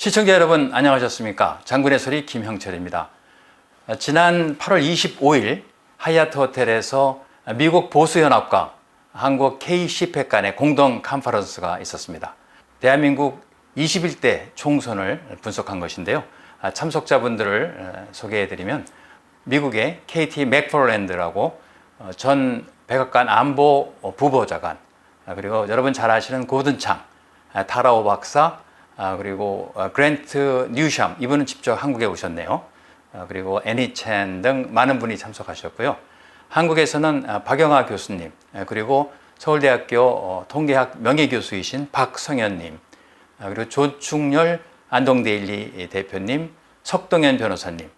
시청자 여러분 안녕하셨습니까? 장군의 소리 김형철입니다. 지난 8월 25일 하얏트 호텔에서 미국 보수연합과 한국 K-10회 간의 공동 컨퍼런스가 있었습니다. 대한민국 21대 총선을 분석한 것인데요. 참석자분들을 소개해드리면 미국의 KT 맥퍼랜드라고 전 백악관 안보 부보좌관, 그리고 여러분 잘 아시는 고든 창, 타라오 박사, 그리고 그랜트 뉴샴, 이분은 직접 한국에 오셨네요. 그리고 애니 첸 등 많은 분이 참석하셨고요. 한국에서는 박영하 교수님, 그리고 서울대학교 통계학 명예교수이신 박성현님, 그리고 조충렬 안동데일리 대표님, 석동현 변호사님,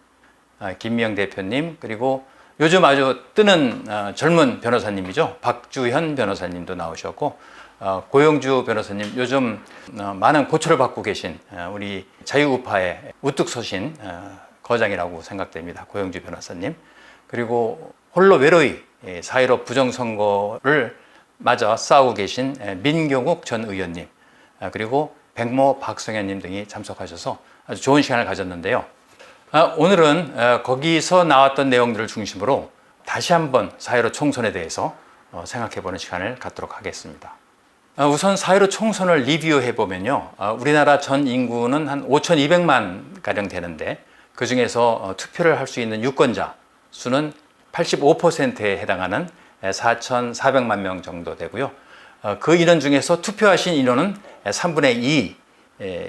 김미영 대표님, 그리고 요즘 아주 뜨는 젊은 변호사님이죠. 박주현 변호사님도 나오셨고, 고영주 변호사님, 요즘 많은 고초를 받고 계신 우리 자유우파의 우뚝 서신 거장이라고 생각됩니다. 고영주 변호사님. 그리고 홀로 외로이 4.15 부정선거를 맞아 싸우고 계신 민경욱 전 의원님, 그리고 백모 박성현님 등이 참석하셔서 아주 좋은 시간을 가졌는데요. 오늘은 거기서 나왔던 내용들을 중심으로 다시 한번 4.15 총선에 대해서 생각해보는 시간을 갖도록 하겠습니다. 우선 4.15 총선을 리뷰해보면요. 우리나라 전 인구는 한 5,200만 가량 되는데, 그 중에서 투표를 할 수 있는 유권자 수는 85%에 해당하는 4,400만 명 정도 되고요. 그 인원 중에서 투표하신 인원은 3분의 2,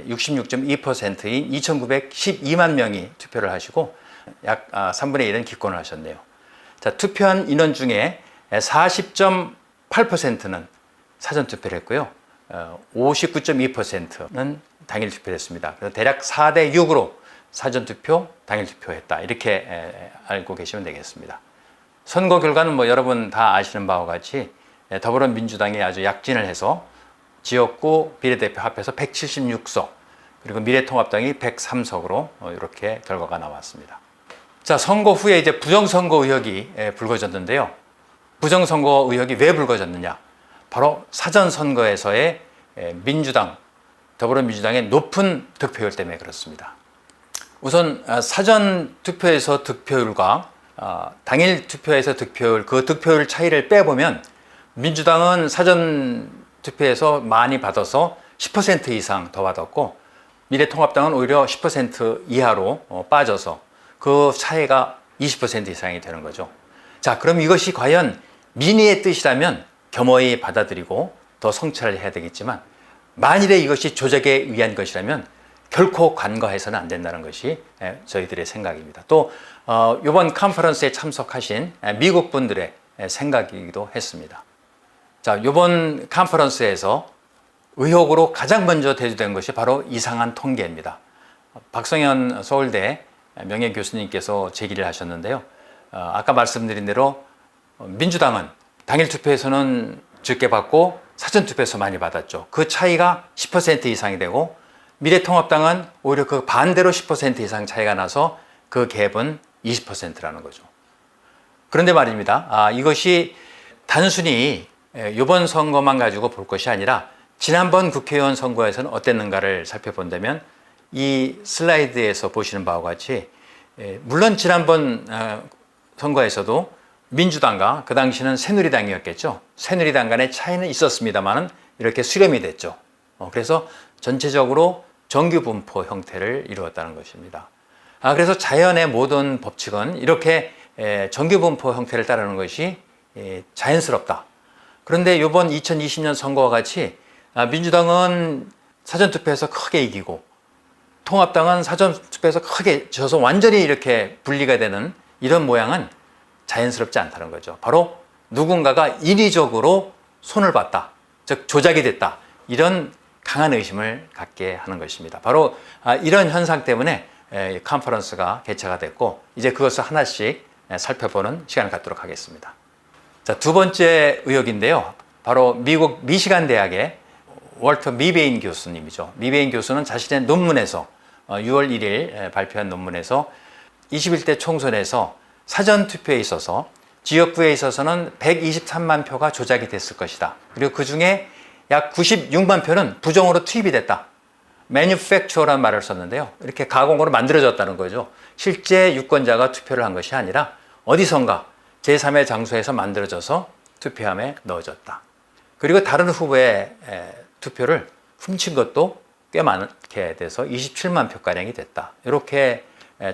66.2%인 2,912만 명이 투표를 하시고, 약 3분의 1은 기권을 하셨네요. 자, 투표한 인원 중에 40.8%는 사전 투표를 했고요. 59.2%는 당일 투표를 했습니다. 그래서 대략 4대 6으로 사전 투표, 당일 투표했다. 이렇게 알고 계시면 되겠습니다. 선거 결과는 여러분 다 아시는 바와 같이 더불어민주당이 아주 약진을 해서 지역구 비례대표 합해서 176석, 그리고 미래통합당이 103석으로 이렇게 결과가 나왔습니다. 자, 선거 후에 이제 부정선거 의혹이 불거졌는데요. 부정선거 의혹이 왜 불거졌느냐? 바로 사전선거에서의 민주당, 더불어민주당의 높은 득표율 때문에 그렇습니다. 우선 사전 투표에서 득표율과 당일 투표에서 득표율, 그 득표율 차이를 빼보면 민주당은 사전 투표에서 많이 받아서 10% 이상 더 받았고, 미래통합당은 오히려 10% 이하로 빠져서 그 차이가 20% 이상이 되는 거죠. 자, 그럼 이것이 과연 민의의 뜻이라면 겸허히 받아들이고 더 성찰을 해야 되겠지만, 만일에 이것이 조작에 의한 것이라면 결코 간과해서는 안 된다는 것이 저희들의 생각입니다. 또 이번 컨퍼런스에 참석하신 미국 분들의 생각이기도 했습니다. 자, 이번 컨퍼런스에서 의혹으로 가장 먼저 대두된 것이 바로 이상한 통계입니다. 박성현 서울대 명예교수님께서 제기를 하셨는데요. 아까 말씀드린 대로 민주당은 당일 투표에서는 적게 받고 사전 투표에서 많이 받았죠. 그 차이가 10% 이상이 되고, 미래통합당은 오히려 그 반대로 10% 이상 차이가 나서 그 갭은 20%라는 거죠. 그런데 말입니다. 이것이 단순히 이번 선거만 가지고 볼 것이 아니라 지난번 국회의원 선거에서는 어땠는가를 살펴본다면, 이 슬라이드에서 보시는 바와 같이 물론 지난번 선거에서도 민주당과 그 당시는 새누리당이었겠죠. 새누리당 간의 차이는 있었습니다만 이렇게 수렴이 됐죠. 그래서 전체적으로 정규 분포 형태를 이루었다는 것입니다. 그래서 자연의 모든 법칙은 이렇게 정규 분포 형태를 따르는 것이 자연스럽다. 그런데 이번 2020년 선거와 같이 민주당은 사전투표에서 크게 이기고, 통합당은 사전투표에서 크게 져서 완전히 이렇게 분리가 되는 이런 모양은 자연스럽지 않다는 거죠. 바로 누군가가 인위적으로 손을 봤다, 즉 조작이 됐다, 이런 강한 의심을 갖게 하는 것입니다. 바로 이런 현상 때문에 컨퍼런스가 개최가 됐고, 이제 그것을 하나씩 살펴보는 시간을 갖도록 하겠습니다. 자, 두 번째 의혹인데요. 바로 미국 미시간 대학의 월터 미베인 교수님이죠. 미베인 교수는 자신의 논문에서 6월 1일 발표한 논문에서 21대 총선에서 사전투표에 있어서 지역구에 있어서는 123만 표가 조작이 됐을 것이다. 그리고 그 중에 약 96만 표는 부정으로 투입이 됐다. manufacture라는 말을 썼는데요. 이렇게 가공으로 만들어졌다는 거죠. 실제 유권자가 투표를 한 것이 아니라 어디선가 제3의 장소에서 만들어져서 투표함에 넣어졌다. 그리고 다른 후보의 투표를 훔친 것도 꽤 많게 돼서 27만 표가량이 됐다. 이렇게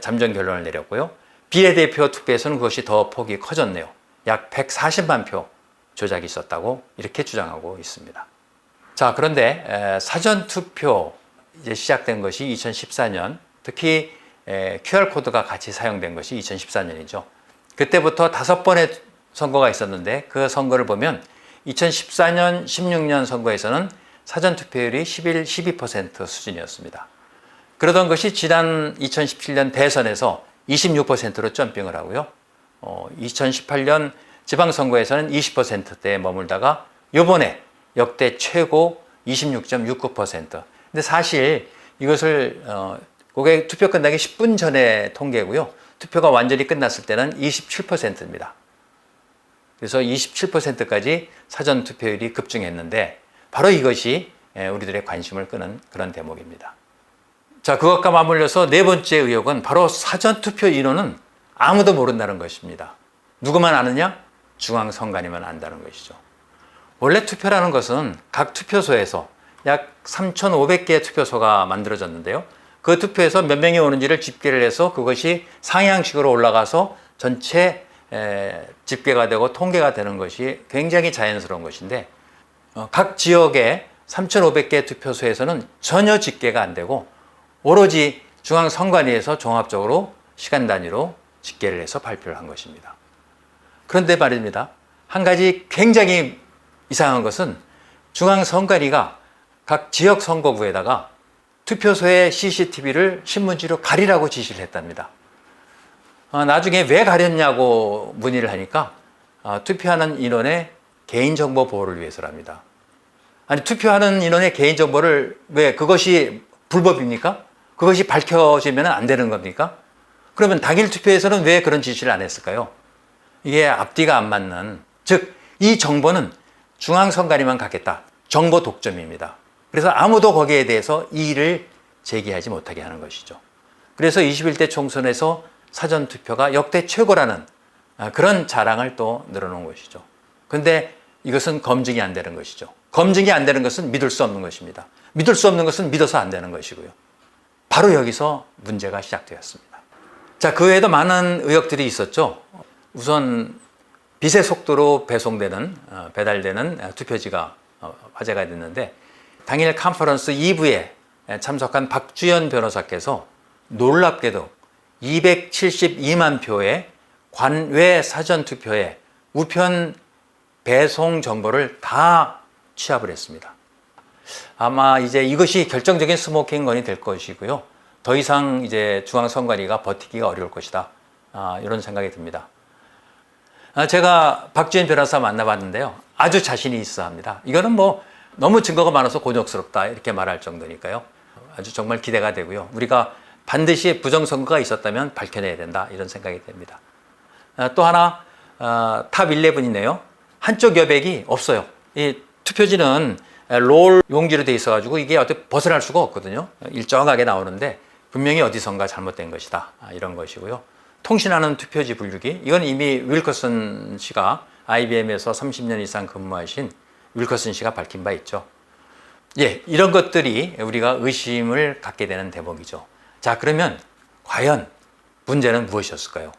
잠정 결론을 내렸고요. 비례대표 투표에서는 그것이 더 폭이 커졌네요. 약 140만 표 조작이 있었다고 이렇게 주장하고 있습니다. 자, 그런데 사전투표 이제 시작된 것이 2014년, 특히 QR코드가 같이 사용된 것이 2014년이죠. 그때부터 5번의 선거가 있었는데 그 선거를 보면 2014년, 16년 선거에서는 사전투표율이 12% 수준이었습니다. 그러던 것이 지난 2017년 대선에서 26%로 점핑을 하고요. 2018년 지방선거에서는 20%대에 머물다가 이번에 역대 최고 26.69%. 근데 사실 이것을 그게 투표 끝나기 10분 전에 통계고요. 투표가 완전히 끝났을 때는 27%입니다. 그래서 27%까지 사전 투표율이 급증했는데 바로 이것이 우리들의 관심을 끄는 그런 대목입니다. 자, 그것과 맞물려서 네 번째 의혹은 바로 사전 투표 인원은 아무도 모른다는 것입니다. 누구만 아느냐? 중앙선관위만 안다는 것이죠. 원래 투표라는 것은 각 투표소에서 약 3,500개의 투표소가 만들어졌는데요. 그 투표에서 몇 명이 오는지를 집계를 해서 그것이 상향식으로 올라가서 전체 집계가 되고 통계가 되는 것이 굉장히 자연스러운 것인데 각 지역의 3,500개 투표소에서는 전혀 집계가 안 되고 오로지 중앙선관위에서 종합적으로 시간 단위로 집계를 해서 발표를 한 것입니다. 그런데 말입니다. 한 가지 굉장히 이상한 것은 중앙선관위가 각 지역 선거구에다가 투표소의 CCTV를 신문지로 가리라고 지시를 했답니다. 나중에 왜 가렸냐고 문의를 하니까 투표하는 인원의 개인정보 보호를 위해서랍니다. 아니, 투표하는 인원의 개인정보를 왜 그것이 불법입니까? 그것이 밝혀지면 안 되는 겁니까? 그러면 당일 투표에서는 왜 그런 지시를 안 했을까요? 이게 앞뒤가 안 맞는, 즉 이 정보는 중앙선관위만 갖겠다. 정보 독점입니다. 그래서 아무도 거기에 대해서 이의를 제기하지 못하게 하는 것이죠. 그래서 21대 총선에서 사전투표가 역대 최고라는 그런 자랑을 또 늘어놓은 것이죠. 그런데 이것은 검증이 안 되는 것이죠. 검증이 안 되는 것은 믿을 수 없는 것입니다. 믿을 수 없는 것은 믿어서 안 되는 것이고요. 바로 여기서 문제가 시작되었습니다. 자, 그 외에도 많은 의혹들이 있었죠. 우선 빛의 속도로 배달되는 투표지가 화제가 됐는데 당일 컨퍼런스 2부에 참석한 박주연 변호사께서 놀랍게도 272만 표의 관외 사전투표에 우편 배송 정보를 다 취합을 했습니다. 아마 이제 이것이 결정적인 스모킹 건이 될 것이고요. 더 이상 이제 중앙선관위가 버티기가 어려울 것이다. 이런 생각이 듭니다. 제가 박주연 변호사 만나봤는데요. 아주 자신이 있어 합니다. 이거는 뭐 너무 증거가 많아서 곤욕스럽다 이렇게 말할 정도니까요. 아주 정말 기대가 되고요. 우리가 반드시 부정선거가 있었다면 밝혀내야 된다 이런 생각이 됩니다. 또 하나 탑 11이네요. 한쪽 여백이 없어요. 이 투표지는 롤 용지로 돼 있어가지고 이게 어떻게 벗어날 수가 없거든요. 일정하게 나오는데 분명히 어디선가 잘못된 것이다 이런 것이고요. 통신하는 투표지 분류기, 이건 이미 윌커슨 씨가 IBM에서 30년 이상 근무하신 윌커슨 씨가 밝힌 바 있죠. 예, 이런 것들이 우리가 의심을 갖게 되는 대목이죠. 자, 그러면 과연 문제는 무엇이었을까요?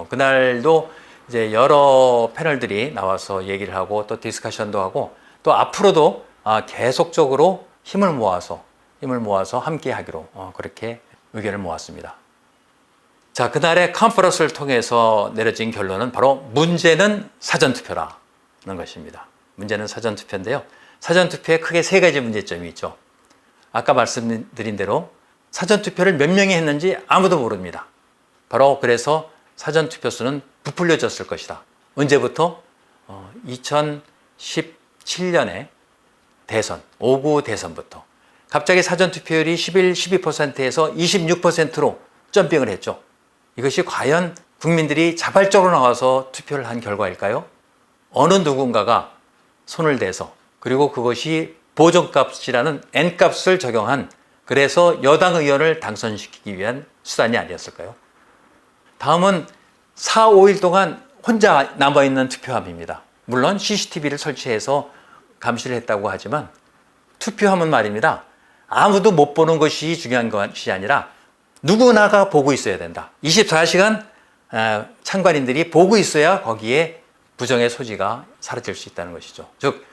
그날도 이제 여러 패널들이 나와서 얘기를 하고 또 디스커션도 하고 또 앞으로도 계속적으로 힘을 모아서 함께 하기로 그렇게 의견을 모았습니다. 자, 그날의 컨퍼런스를 통해서 내려진 결론은 바로 문제는 사전투표라는 것입니다. 문제는 사전투표인데요. 사전투표에 크게 세 가지 문제점이 있죠. 아까 말씀드린 대로 사전투표를 몇 명이 했는지 아무도 모릅니다. 바로 그래서 사전투표 수는 부풀려졌을 것이다. 언제부터? 2017년에 대선, 5구 대선부터 갑자기 사전투표율이 12%에서 26%로 점핑을 했죠. 이것이 과연 국민들이 자발적으로 나와서 투표를 한 결과일까요? 어느 누군가가 손을 대서 그리고 그것이 보정값이라는 N값을 적용한 그래서 여당 의원을 당선시키기 위한 수단이 아니었을까요? 다음은 4, 5일 동안 혼자 남아있는 투표함입니다. 물론 CCTV를 설치해서 감시를 했다고 하지만 투표함은 말입니다. 아무도 못 보는 것이 중요한 것이 아니라 누구나가 보고 있어야 된다. 24시간 참관인들이 보고 있어야 거기에 부정의 소지가 사라질 수 있다는 것이죠. 즉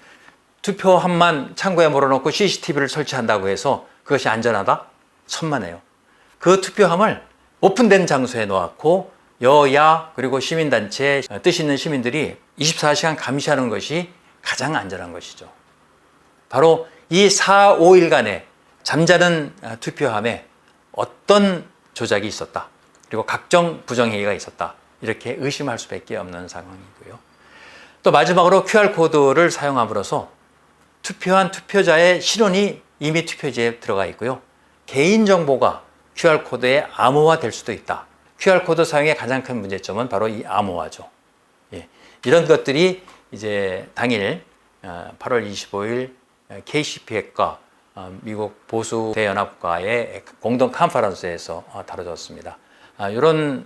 투표함만 창고에 몰아놓고 CCTV를 설치한다고 해서 그것이 안전하다? 천만에요. 그 투표함을 오픈된 장소에 놓았고 여야 그리고 시민단체 뜻 있는 시민들이 24시간 감시하는 것이 가장 안전한 것이죠. 바로 이 4, 5일간의 잠자는 투표함에 어떤 조작이 있었다. 그리고 각종 부정행위가 있었다. 이렇게 의심할 수밖에 없는 상황이고요. 또 마지막으로 QR코드를 사용함으로써 투표한 투표자의 신원이 이미 투표지에 들어가 있고요. 개인정보가 QR코드에 암호화될 수도 있다. QR코드 사용의 가장 큰 문제점은 바로 이 암호화죠. 예. 이런 것들이 이제 당일 8월 25일 KCP학과 미국 보수 대연합과의 공동 컨퍼런스에서 다뤄졌습니다. 이런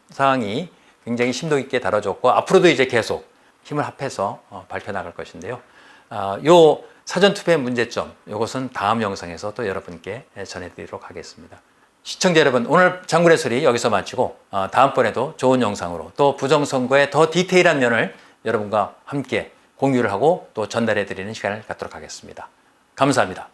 사항이 굉장히 심도 있게 다뤄졌고 앞으로도 이제 계속 힘을 합해서 발표 나갈 것인데요. 요 사전투표의 문제점, 이것은 다음 영상에서 또 여러분께 전해드리도록 하겠습니다. 시청자 여러분, 오늘 장군의 소리 여기서 마치고 다음번에도 좋은 영상으로 또 부정선거의 더 디테일한 면을 여러분과 함께 공유를 하고 또 전달해 드리는 시간을 갖도록 하겠습니다. 감사합니다.